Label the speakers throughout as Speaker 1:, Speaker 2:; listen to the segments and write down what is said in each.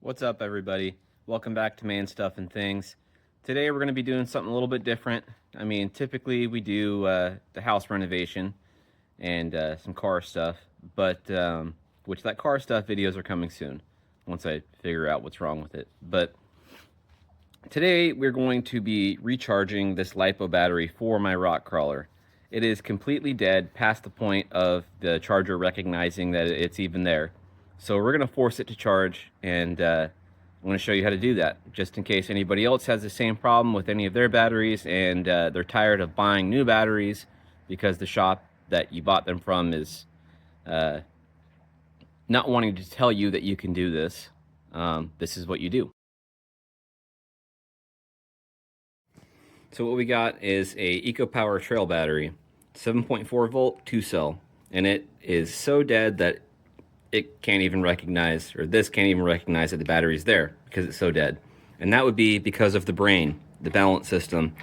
Speaker 1: What's up, everybody? Welcome back to Man Stuff and Things. Today we're going to be doing something a little bit different. I mean, typically we do the house renovation and some car stuff, but which that car stuff videos are coming soon once I figure out what's wrong with it. But today we're going to be recharging this LiPo battery for my rock crawler. It is completely dead past the point of the charger recognizing that it's even there. So we're going to force it to charge, and I'm going to show you how to do that, just in case anybody else has the same problem with any of their batteries and they're tired of buying new batteries because the shop that you bought them from is not wanting to tell you that you can do this. This is what you do. So what we got is a EcoPower Trail battery, 7.4 volt, 2 cell, and it is so dead that it can't even recognize, or this can't even recognize that the battery's there because it's so dead. And that would be because of the brain, the balance system.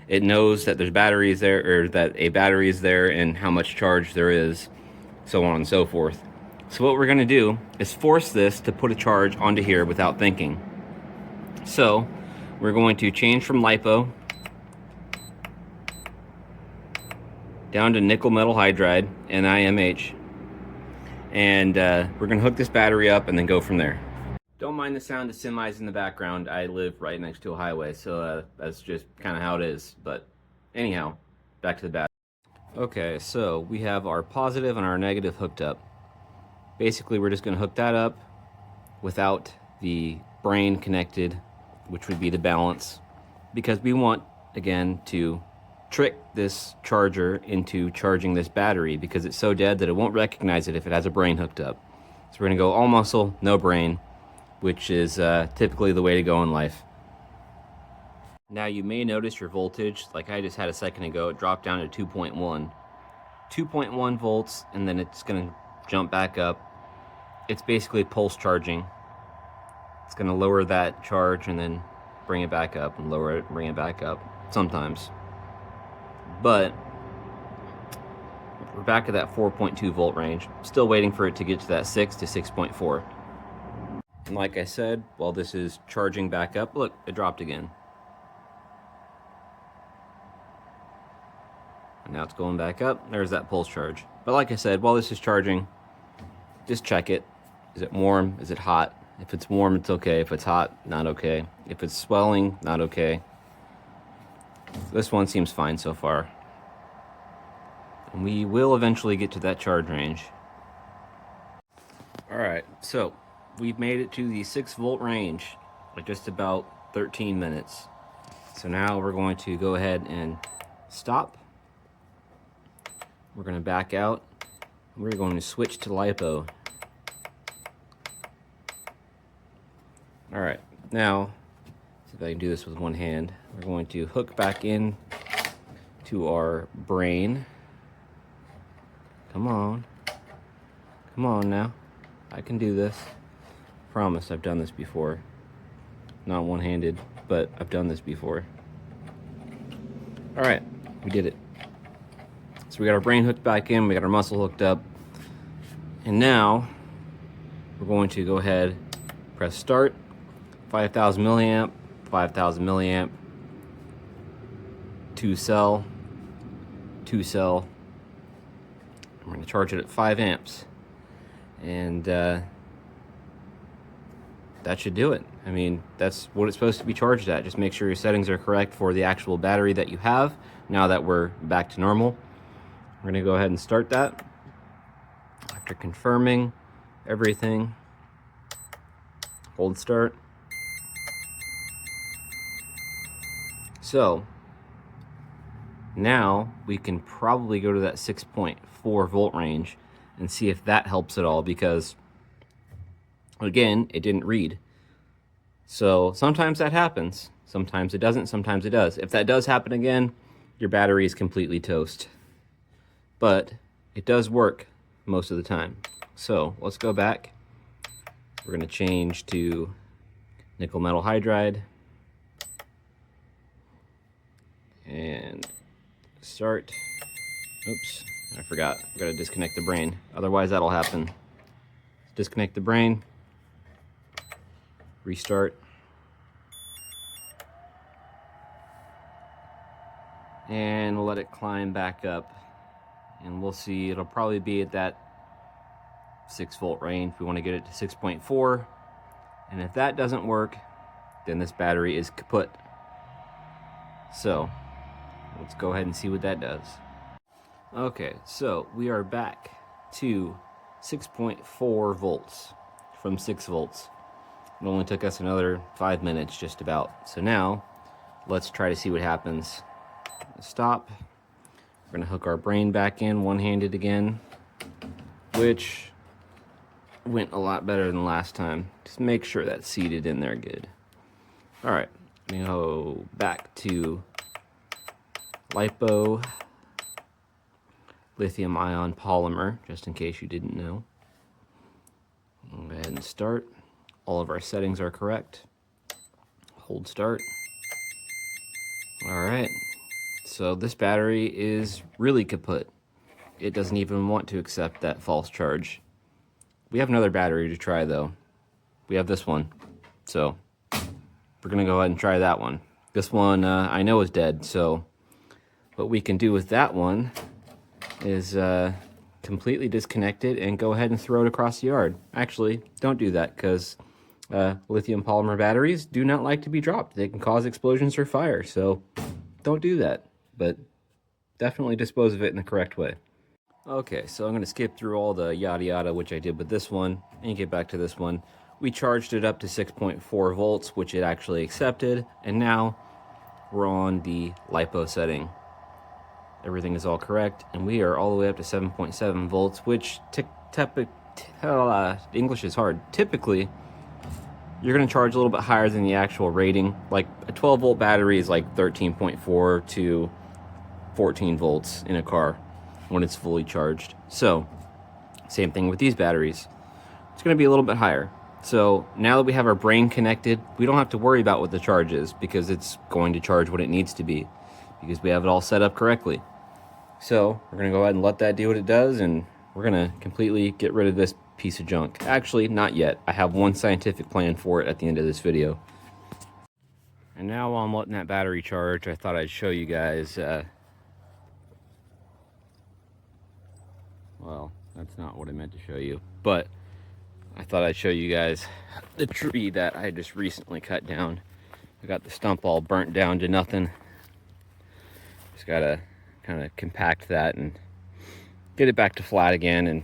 Speaker 1: It knows that there's batteries there, or that a battery is there and how much charge there is, so on and so forth. So what we're gonna do is force this to put a charge onto here without thinking. So we're going to change from LiPo down to nickel metal hydride, NiMH. And we're gonna hook this battery up and then go from there. Don't mind the sound of semis in the background. I live right next to a highway, so that's just kind of how it is. But anyhow, back to the battery. Okay, so we have our positive and our negative hooked up. Basically, we're just gonna hook that up without the brain connected, which would be the balance, because we want, again, to trick this charger into charging this battery because it's so dead that it won't recognize it if it has a brain hooked up. So we're gonna go all muscle, no brain, which is typically the way to go in life. Now you may notice your voltage, like I just had a second ago, it dropped down to 2.1. 2.1 volts, and then it's gonna jump back up. It's basically pulse charging. It's gonna lower that charge and then bring it back up, and lower it, bring it back up, sometimes. But we're back at that 4.2 volt range. Still waiting for it to get to that 6 to 6.4. And like I said, while this is charging back up, look, it dropped again. And now it's going back up. There's that pulse charge. But like I said, while this is charging, just check it. Is it warm? Is it hot? If it's warm, it's okay. If it's hot, not okay. If it's swelling, not okay. This one seems fine so far. And we will eventually get to that charge range. Alright, so we've made it to the 6 volt range, like just about 13 minutes. So now we're going to go ahead and stop. We're going to back out. We're going to switch to LiPo. Alright, now, see if I can do this with one hand. We're going to hook back in to our brain. Come on. Come on now. I can do this. Promise, I've done this before. Not one-handed, but I've done this before. Alright, we did it. So we got our brain hooked back in, we got our muscle hooked up. And now, we're going to go ahead, press start. 5,000 milliamp, 5,000 milliamp, 2 cell, 2 cell. We're going to charge it at 5 amps. And that should do it. I mean, that's what it's supposed to be charged at. Just make sure your settings are correct for the actual battery that you have. Now that we're back to normal, we're going to go ahead and start that. After confirming everything, hold start. So now we can probably go to that 6.4 volt range and see if that helps at all, because again, it didn't read. So sometimes that happens, sometimes it doesn't, sometimes it does. If that does happen again, your battery is completely toast. But it does work most of the time. So let's go back. We're going to change to nickel metal hydride. And start. Oops, I forgot. I've got to disconnect the brain. Otherwise that'll happen. Disconnect the brain. Restart. And we'll let it climb back up. And we'll see, it'll probably be at that 6-volt range. We want to get it to 6.4. And if that doesn't work, then this battery is kaput. So let's go ahead and see what that does. Okay, so we are back to 6.4 volts from 6 volts. It only took us another 5 minutes just about. So now let's try to see what happens. Stop. We're gonna hook our brain back in one-handed again, which went a lot better than last time. Just make sure that's seated in there good. All right, let me go back to LiPo lithium ion polymer, just in case you didn't know. Go ahead and start. All of our settings are correct. Hold start. All right, so this battery is really kaput. It doesn't even want to accept that false charge. We have another battery to try though. We have this one, so we're gonna go ahead and try that one. This one I know is dead, so what we can do with that one is completely disconnect it and go ahead and throw it across the yard. Actually, don't do that, because lithium polymer batteries do not like to be dropped. They can cause explosions or fire, so don't do that, but definitely dispose of it in the correct way. Okay, so I'm going to skip through all the yada yada, which I did with this one, and get back to this one. We charged it up to 6.4 volts, which it actually accepted, and now we're on the LiPo setting. Everything is all correct, and we are all the way up to 7.7 volts, which English is hard. Typically, you're going to charge a little bit higher than the actual rating. Like a 12-volt battery is like 13.4 to 14 volts in a car when it's fully charged. So, same thing with these batteries. It's going to be a little bit higher. So now that we have our brain connected, we don't have to worry about what the charge is, because it's going to charge what it needs to be, because we have it all set up correctly. So we're going to go ahead and let that do what it does, and we're going to completely get rid of this piece of junk. Actually, not yet. I have one scientific plan for it at the end of this video. And now while I'm letting that battery charge, I thought I'd show you guys, well, that's not what I meant to show you, but I thought I'd show you guys the tree that I just recently cut down. I got the stump all burnt down to nothing. Just gotta kind of compact that and get it back to flat again, and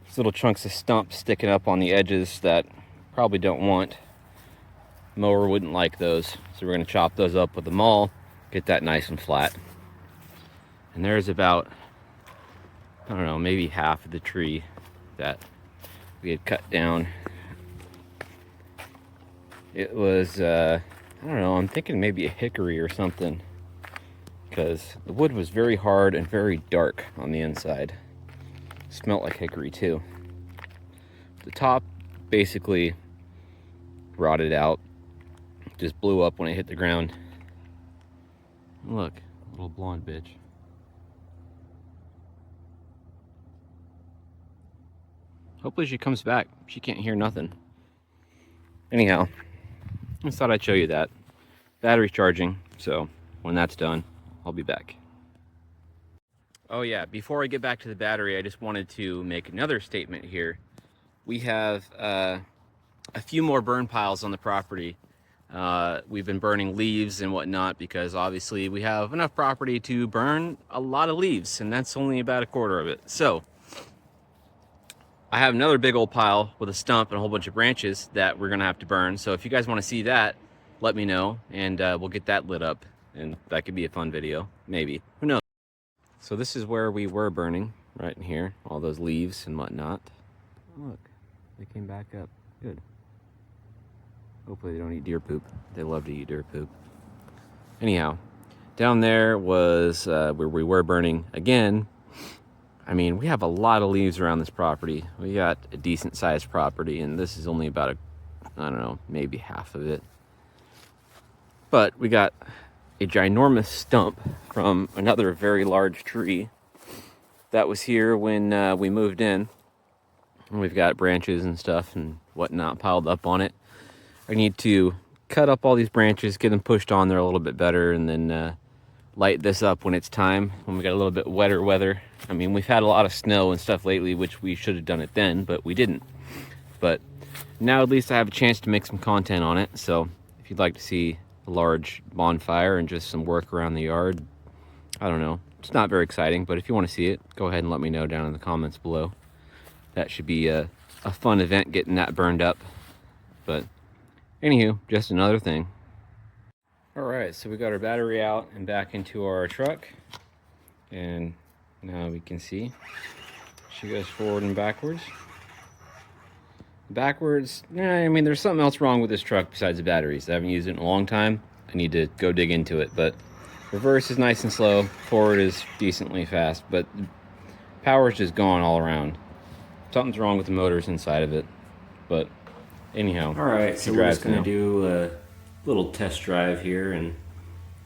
Speaker 1: there's little chunks of stump sticking up on the edges that probably don't want. Mower wouldn't like those, so we're going to chop those up with the maul, get that nice and flat. And there's about, I don't know, maybe half of the tree that we had cut down. It was I don't know, I'm thinking maybe a hickory or something, because the wood was very hard and very dark on the inside. It smelled like hickory too. The top basically rotted out, just blew up when it hit the ground. Look, little blonde bitch. Hopefully she comes back. She can't hear nothing. Anyhow, I just thought I'd show you that. Battery's charging, so when that's done, I'll be back. Oh yeah, before I get back to the battery, I just wanted to make another statement here. We have a few more burn piles on the property. We've been burning leaves and whatnot because obviously we have enough property to burn a lot of leaves, and that's only about a quarter of it. So I have another big old pile with a stump and a whole bunch of branches that we're gonna have to burn. So if you guys want to see that, let me know, and we'll get that lit up, and that could be a fun video, maybe, who knows. So this is where we were burning, right in here, all those leaves and whatnot. Look, they came back up, good. Hopefully they don't eat deer poop. They love to eat deer poop. Anyhow, down there was where we were burning again. I mean, we have a lot of leaves around this property. We got a decent sized property, and this is only about I don't know, maybe half of it. But we got a ginormous stump from another very large tree that was here when we moved in. And we've got branches and stuff and whatnot piled up on it. I need to cut up all these branches, get them pushed on there a little bit better, and then light this up when it's time, when we got a little bit wetter weather. I mean, we've had a lot of snow and stuff lately, which we should have done it then, but we didn't. But now at least I have a chance to make some content on it. So if you'd like to see a large bonfire and just some work around the yard, I don't know, it's not very exciting, but if you want to see it, go ahead and let me know down in the comments below. That should be a fun event, getting that burned up. But anywho, just another thing. All right, so we got our battery out and back into our truck, and now we can see she goes forward and backwards. Backwards, yeah, I mean, there's something else wrong with this truck besides the batteries. I haven't used it in a long time. I need to go dig into it, but reverse is nice and slow. Forward is decently fast, but power is just gone all around. Something's wrong with the motors inside of it, but anyhow. All right, so we're just gonna do a little test drive here and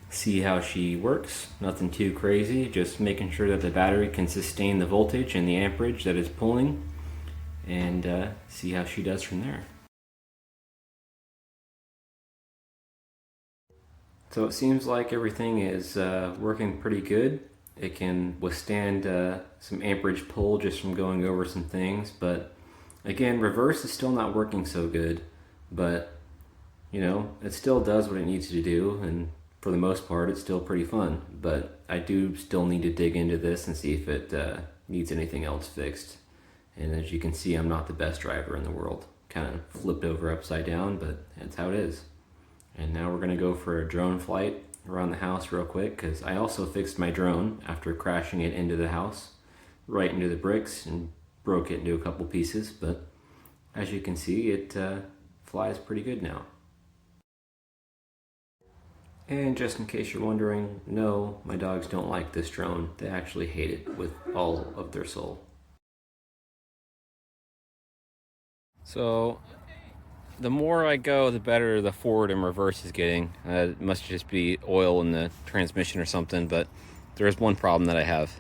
Speaker 1: see how she works. Nothing too crazy, just making sure that the battery can sustain the voltage and the amperage that it's pulling, and see how she does from there. So it seems like everything is working pretty good. It can withstand some amperage pull just from going over some things, but again, reverse is still not working so good, but you know, it still does what it needs to do, and for the most part, it's still pretty fun. But I do still need to dig into this and see if it needs anything else fixed. And as you can see, I'm not the best driver in the world. Kind of flipped over upside down, but that's how it is. And now we're gonna go for a drone flight around the house real quick, because I also fixed my drone after crashing it into the house, right into the bricks, and broke it into a couple pieces. But as you can see, it flies pretty good now. And just in case you're wondering, no, my dogs don't like this drone. They actually hate it with all of their soul. So the more I go, the better the forward and reverse is getting. It must just be oil in the transmission or something, but there is one problem that I have.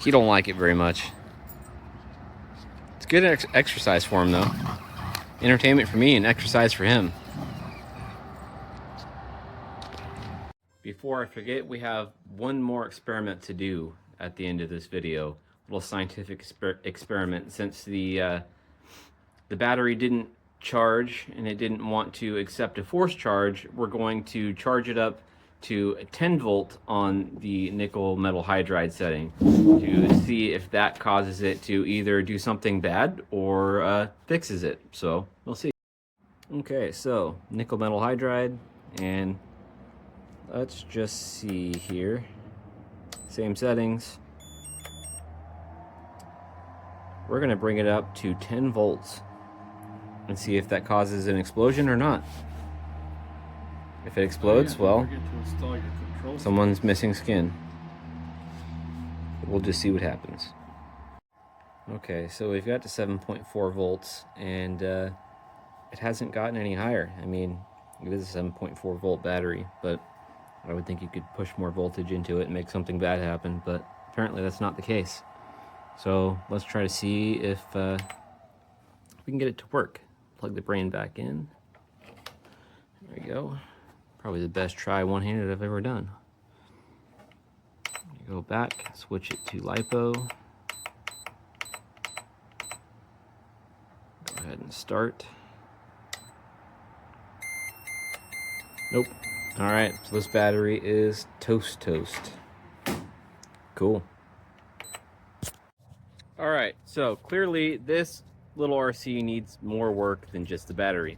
Speaker 1: He don't like it very much. It's good exercise for him, though. Entertainment for me and exercise for him. Before I forget, we have one more experiment to do at the end of this video. A little scientific experiment. Since the battery didn't charge and it didn't want to accept a forced charge, we're going to charge it up to 10 volt on the nickel metal hydride setting to see if that causes it to either do something bad or fixes it. So we'll see. Okay, so nickel metal hydride, and let's just see here. Same settings. We're gonna bring it up to 10 volts and see if that causes an explosion or not. If it explodes, well, someone's missing skin. We'll just see what happens. Okay, so we've got to 7.4 volts, and it hasn't gotten any higher. I mean, it is a 7.4 volt battery, but I would think you could push more voltage into it and make something bad happen, but apparently that's not the case. So let's try to see if we can get it to work. Plug the brain back in. There we go. Probably the best try one-handed I've ever done. You go back, switch it to LiPo. Go ahead and start. Nope. All right, so this battery is toast. Cool. All right, so clearly this little RC needs more work than just the battery,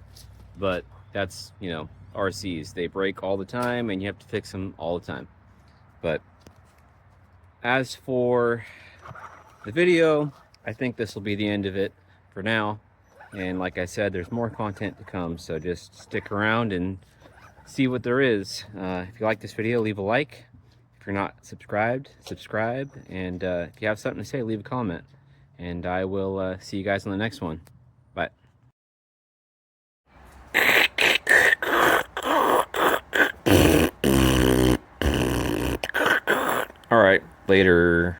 Speaker 1: but that's, you know, RCs, they break all the time and you have to fix them all the time. But as for the video, I think this will be the end of it for now. And like I said, there's more content to come, so just stick around and see what there is. If you like this video, leave a like. If you're not subscribed, subscribe. And if you have something to say, leave a comment. And I will see you guys on the next one. Bye. All right, later.